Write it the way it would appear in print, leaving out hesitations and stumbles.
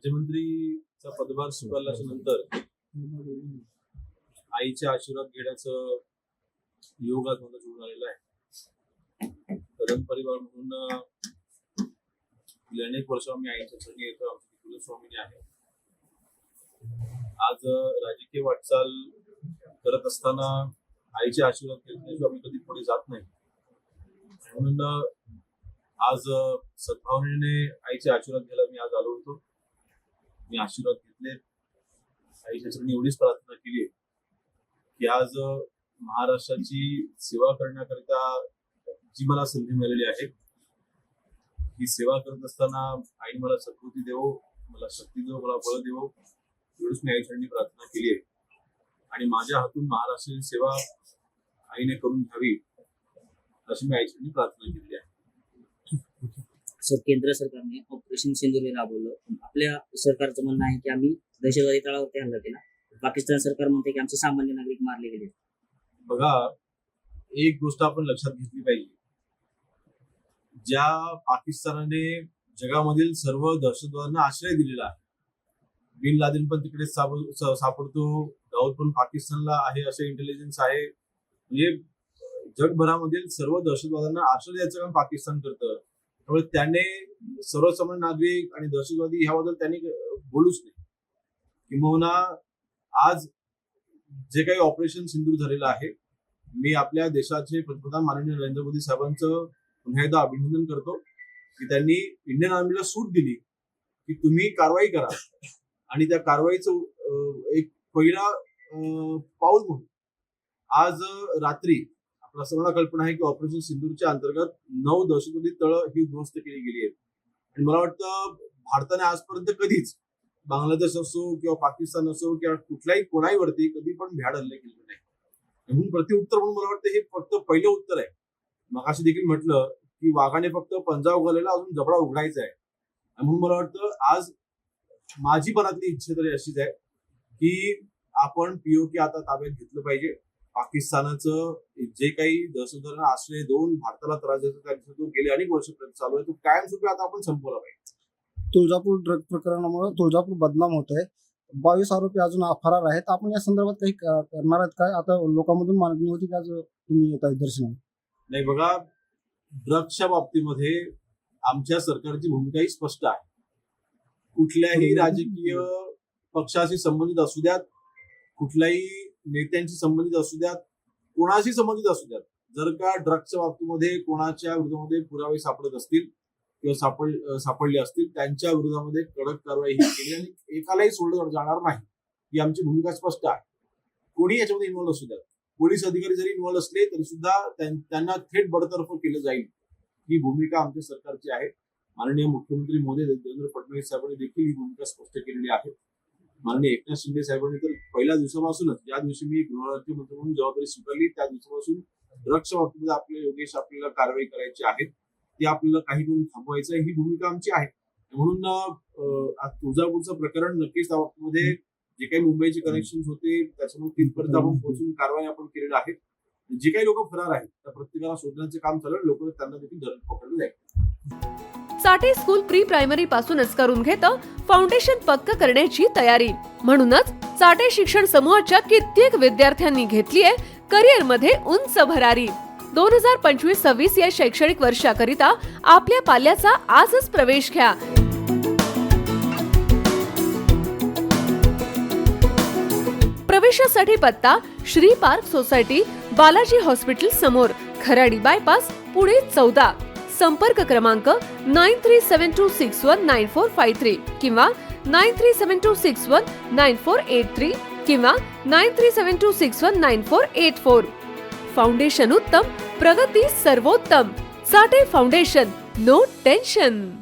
राज्यमंत्रीचा पदभार स्वीकारल्याच्या नंतर आईचे आशीर्वाद घेण्याचं योग आज मला जुळून आलेला आहे. कदम परिवार म्हणून गेली अनेक वर्ष मी आईच्या चरणी येतो. आमची कुलस्वामिनी आहे. आज राजकीय वाटचाल करत असताना आईचे आशीर्वाद घेतल्याशिवाय आम्ही कधी पुढे जात नाही. म्हणून आज सद्भावनेने आईचे आशीर्वाद घ्यायला मी आज आलो होतो. मी आशीर्वाद घेतले. आईच्या चरणी एवढीच प्रार्थना केली की आज महाराष्ट्राची सेवा करण्याकरिता जी मला संधी मिळालेली आहे, ही सेवा करत असताना आईने मला सद्बुद्धी देवो, मला शक्ती देवो, मला बळ देवो, एवढीच मी आईच्या चरणी प्रार्थना केली आहे. आणि माझ्या हातून महाराष्ट्राची सेवा आईने करून घ्यावी अशी मी आईच्या चरणी प्रार्थना केली आहे. सर, केंद्र सरकारने ऑपरेशन सिंदूर हे राबवलं. आपल्या सरकारचं म्हणणं आहे की आम्ही दहशतवादी तळावरती हल्ला केला. पाकिस्तान सरकार म्हणते की आमचे सामान्य नागरिक मारले गेले. बघा, एक गोष्ट आपण लक्षात घेतली पाहिजे. ज्या पाकिस्तानाने जगामधील सर्व दहशतवाद्यांना आश्रय दिलेला आहे, बिन लादेन पण तिकडे सापडतो, दाऊद पण पाकिस्तानला आहे, असे इंटेलिजन्स आहे. म्हणजे जगभरामधील सर्व दहशतवाद्यांना आश्रय द्यायचं काम पाकिस्तान करतं. त्यामुळे त्याने सर्वसामान्य नागरिक आणि दहशतवादी ह्याबद्दल त्यांनी बोलूच नाही. किंबहुना आज जे काही ऑपरेशन सिंदूर झालेलं आहे, मी आपल्या देशाचे पंतप्रधान माननीय नरेंद्र मोदी साहेबांचं पुन्हा एकदा अभिनंदन करतो की त्यांनी इंडियन आर्मीला सूट दिली की तुम्ही कारवाई करा. आणि त्या कारवाईचं एक पहिला पाऊल म्हणून आज रात्री आपल्या सर्वांना कल्पना आहे की ऑपरेशन सिंदूरच्या अंतर्गत 9 दहशतवादी तळ ही उद्ध्वस्त केली गेली आहेत. आणि मला वाटतं भारताने आजपर्यंत कधीच बांगलादेश असो किंवा पाकिस्तान असो किंवा कुठल्याही कोणाहीवरती कधी पण भ्याड हल्ले केले नाही. म्हणून प्रत्युत्तर म्हणून मला वाटतं हे फक्त पहिलं उत्तर आहे. मगाशी देखील म्हटलं की वाघाने फक्त पंजा उघडलेला, अजून जबडा उघडायचा आहे. म्हणून मला वाटतं आज माझी मनातली इच्छा तरी अशीच आहे की आपण पीओके आता ताब्यात घेतलं पाहिजे. पाकिस्तानाचं जे काही दहशतवाद्यांना आश्रय देऊन भारताला त्रास देतो तो गेले अनेक वर्षापर्यंत चालू आहे, तो कायमस्वरूपी आता आपण संपवला पाहिजे. तुळजापूर ड्रग प्रकरणामुळे तुळजापूर बदनाम होत आहे. 22 आरोपी अजून फरार आहेत. आपण या संदर्भात काही करणार आहेत काय? आता लोकांमधून मागणी होती की आज तुम्ही येत आहे दर्शनाला. नाही, बघा, ड्रग्सच्या बाबतीमध्ये आमच्या सरकारची भूमिकाही स्पष्ट आहे. कुठल्याही राजकीय पक्षाशी संबंधित असू द्यात, कुठल्याही नेत्यांशी संबंधित असू द्यात, कोणाशी संबंधित असू द्यात, जर का ड्रग्सच्या बाबतीमध्ये कोणाच्या विरोधामध्ये पुरावे सापडत असतील किंवा सापडले असतील, त्यांच्या विरोधामध्ये कडक कारवाई ही केली आणि एकालाही सोडलं जाणार नाही, ही आमची भूमिका स्पष्ट आहे. कोणी याच्यामध्ये इन्व्हॉल्व असू द्यात, पोलीस अधिकारी जरी इन्व्हॉल्व असले तरी सुद्धा त्यांना थेट बडतर्फ केलं जाईल, ही भूमिका आमच्या सरकारची आहे. माननीय मुख्यमंत्री मोदी देवेंद्र फडणवीस साहेबांनी देखील ही भूमिका स्पष्ट केलेली आहे. माननीय एकनाथ शिंदे साहेबांनी तर पहिल्या दिवसापासूनच, ज्या दिवशी मी गृहराज्यमंत्री म्हणून जबाबदारी स्वीकारली त्या दिवसापासून ड्रग्सच्या बाबतीमध्ये आपल्याला कारवाई करायची आहे, ती आपल्याला काही करून थांबवायचं आहे, ही भूमिका आमची आहे. म्हणून तुळजापूरचं प्रकरण नक्कीच त्या बाबतीमध्ये जे काही मुंबईचे कनेक्शन होते त्याच्यामुळे तिथपर्यंत आपण पोहोचून कारवाई आपण केलेली आहे. जे काही लोक फरार आहेत त्या प्रत्येकाला शोधण्याचे काम चालू आहे. लोक त्यांना देखील धरून पकडलं जाईल. साठे स्कूल प्री प्रायमरी पासूनच करून घेतं फाउंडेशन पक्क करण्याची तयारी. म्हणूनच साठे शिक्षण समूहाच्या कित्येक विद्यार्थ्यांनी घेतलीये करिअर मध्ये उंच भरारी. 2025-26 या शैक्षणिक वर्षाकरिता आपल्या पाल्याचा आजच प्रवेश घ्या. प्रवेशासाठी पत्ता Shri park society, Balaji hospital समोर, खराडी बायपास, पुणे 14. संपर्क क्रमांक 9372619453 किंवा 9372619483 किंवा 9372619484. फाउंडेशन उत्तम, प्रगती सर्वोत्तम. साठे फाउंडेशन, नो टेन्शन.